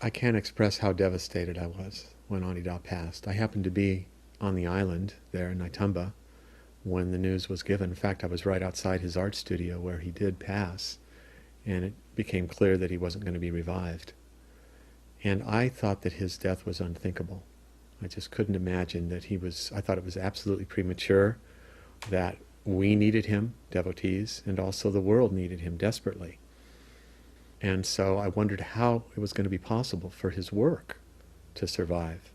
I can't express how devastated I was when Adi Da passed. I happened to be on the island there in Nitumba when the news was given. In fact, I was right outside his art studio where he did pass, and it became clear that he wasn't going to be revived. And I thought that his death was unthinkable. I just couldn't imagine that I thought it was absolutely premature, that we needed him, devotees, and also the world needed him desperately. And so I wondered how it was going to be possible for his work to survive.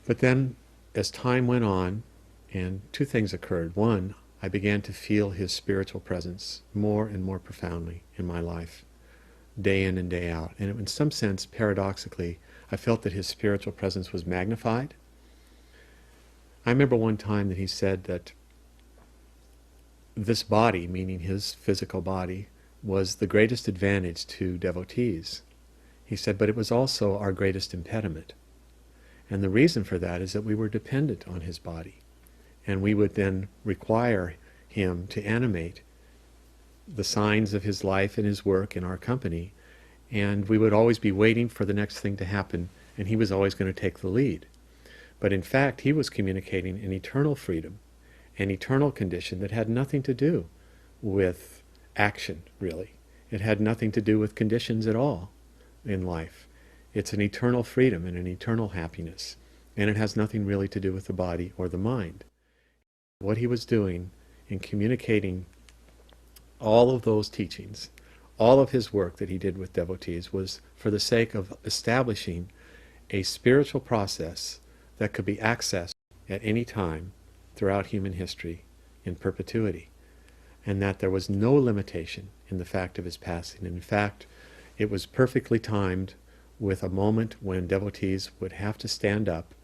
But then, as time went on, and two things occurred. One, I began to feel his spiritual presence more and more profoundly in my life, day in and day out. And in some sense, paradoxically, I felt that his spiritual presence was magnified. I remember one time that he said that this body, meaning his physical body, was the greatest advantage to devotees. He said, but it was also our greatest impediment. And the reason for that is that we were dependent on his body. And we would then require him to animate the signs of his life and his work in our company. And we would always be waiting for the next thing to happen, and he was always going to take the lead. But in fact, he was communicating an eternal freedom, an eternal condition that had nothing to do with action, really. It had nothing to do with conditions at all in life. It's an eternal freedom and an eternal happiness, and it has nothing really to do with the body or the mind. What he was doing in communicating all of those teachings, all of his work that he did with devotees, was for the sake of establishing a spiritual process that could be accessed at any time throughout human history in perpetuity, and that there was no limitation in the fact of his passing. In fact, it was perfectly timed with a moment when devotees would have to stand up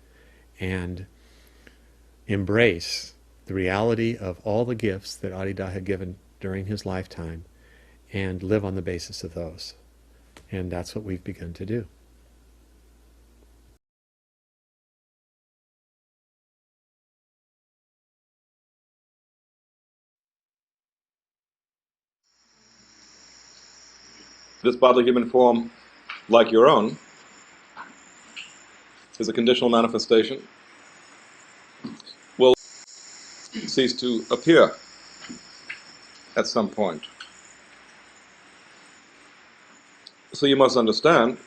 and embrace the reality of all the gifts that Adi Da had given during his lifetime and live on the basis of those. And that's what we've begun to do. This bodily human form, like your own, is a conditional manifestation, will cease to appear at some point. So you must understand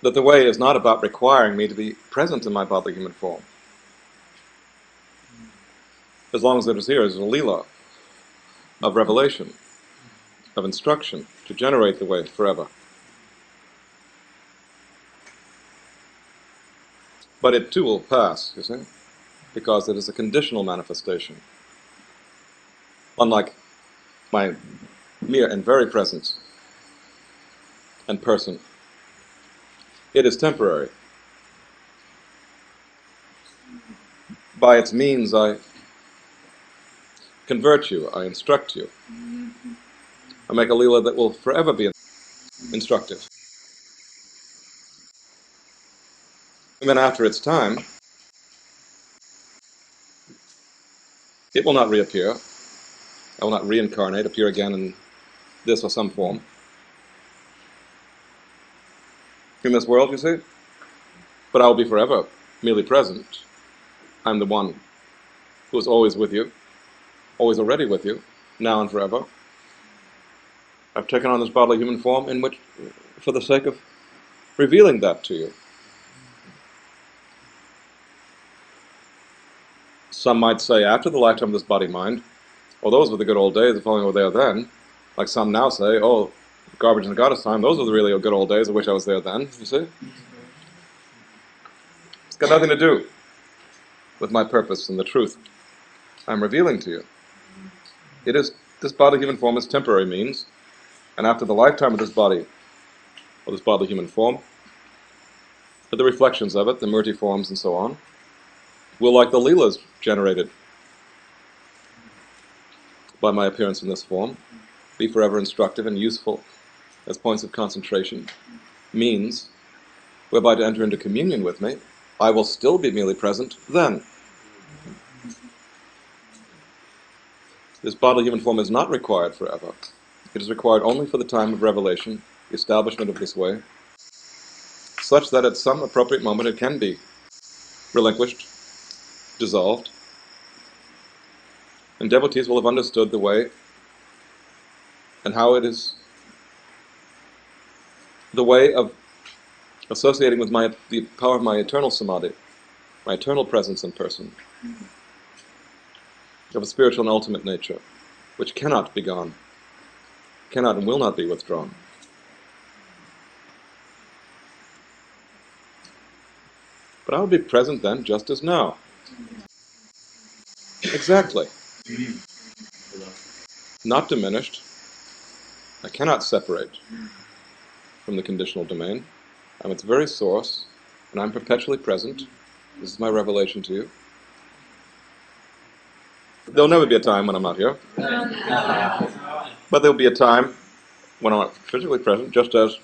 that the way is not about requiring me to be present in my bodily human form. As long as it is here as a lila of revelation, of instruction, to generate the way forever. But it too will pass, you see, because it is a conditional manifestation. Unlike my mere and very presence and person, it is temporary. By its means I convert you, I instruct you. I make a lila that will forever be instructive. And then after its time, it will not reappear. I will not reincarnate, appear again in this or some form. In this world, you see? But I will be forever merely present. I'm the one who is always with you, always already with you, now and forever. I've taken on this bodily human form in which, for the sake of revealing that to you. Some might say, after the lifetime of this body-mind, oh, those were the good old days, if only I were there then. Like some now say, oh, garbage in the goddess time, those were the really good old days, I wish I was there then, you see? It's got nothing to do with my purpose and the truth I'm revealing to you. It is, this bodily human form is temporary means, and after the lifetime of this body, or this bodily human form, the reflections of it, the murti forms and so on, will, like the leelas generated by my appearance in this form, be forever instructive and useful as points of concentration, means whereby to enter into communion with me, I will still be merely present then. This bodily human form is not required forever. It is required only for the time of revelation, the establishment of this way, such that at some appropriate moment it can be relinquished, dissolved, and devotees will have understood the way and how it is the way of associating with the power of my eternal samadhi, my eternal presence in person, of a spiritual and ultimate nature, which cannot be gone, cannot and will not be withdrawn. But I will be present then just as now. Exactly. Not diminished. I cannot separate from the conditional domain. I'm its very source, and I'm perpetually present. This is my revelation to you. There'll never be a time when I'm not here. But there'll be a time when I'm physically present, just as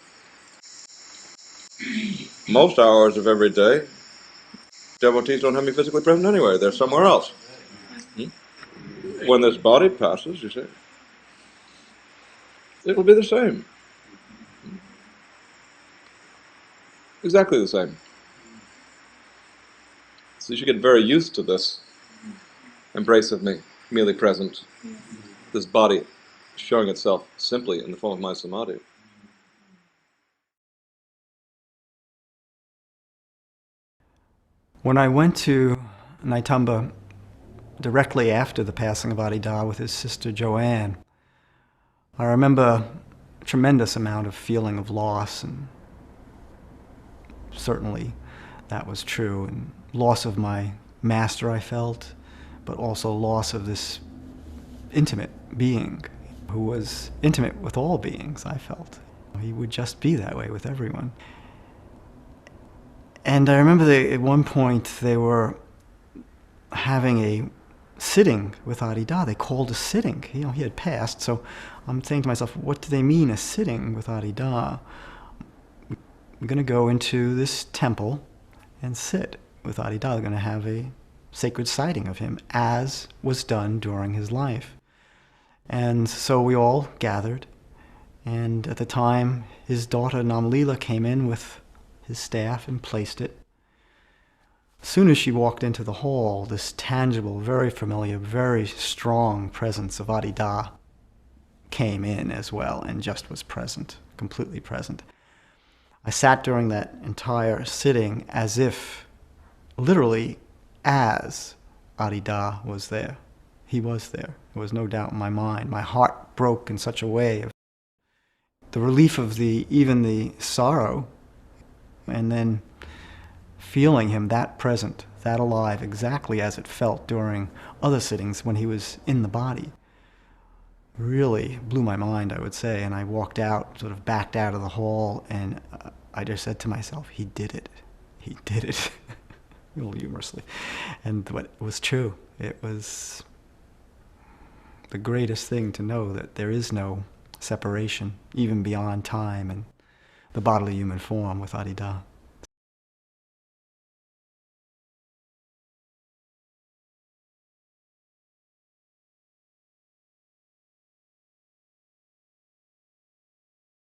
most hours of every day, devotees don't have me physically present anywhere. They're somewhere else. When this body passes, you see, it will be the same. Exactly the same. So you should get very used to this embrace of me, merely present. This body showing itself simply in the form of my samadhi. When I went to Naitamba directly after the passing of Adi Da with his sister Joanne, I remember a tremendous amount of feeling of loss, and certainly that was true, and loss of my master I felt, but also loss of this intimate being who was intimate with all beings, I felt. He would just be that way with everyone. And I remember at one point they were having a sitting with Adi Da. They called a sitting. He had passed, so I'm saying to myself, what do they mean, a sitting with Adi Da? We're going to go into this temple and sit with Adi Da. They're going to have a sacred sighting of him, as was done during his life. And so we all gathered, and at the time, his daughter Namlila came in with his staff and placed it. As soon as she walked into the hall, this tangible, very familiar, very strong presence of Adi Da came in as well and just was present, completely present. I sat during that entire sitting as if, literally, as Adi Da was there. He was there. There was no doubt in my mind. My heart broke in such a way of the relief of even the sorrow, and then feeling him that present, that alive, exactly as it felt during other sittings when he was in the body, really blew my mind, I would say. And I walked out, sort of backed out of the hall, and I just said to myself, he did it. He did it. A little humorously. And what was true, it was the greatest thing to know that there is no separation, even beyond time and the bodily human form with Adi Da.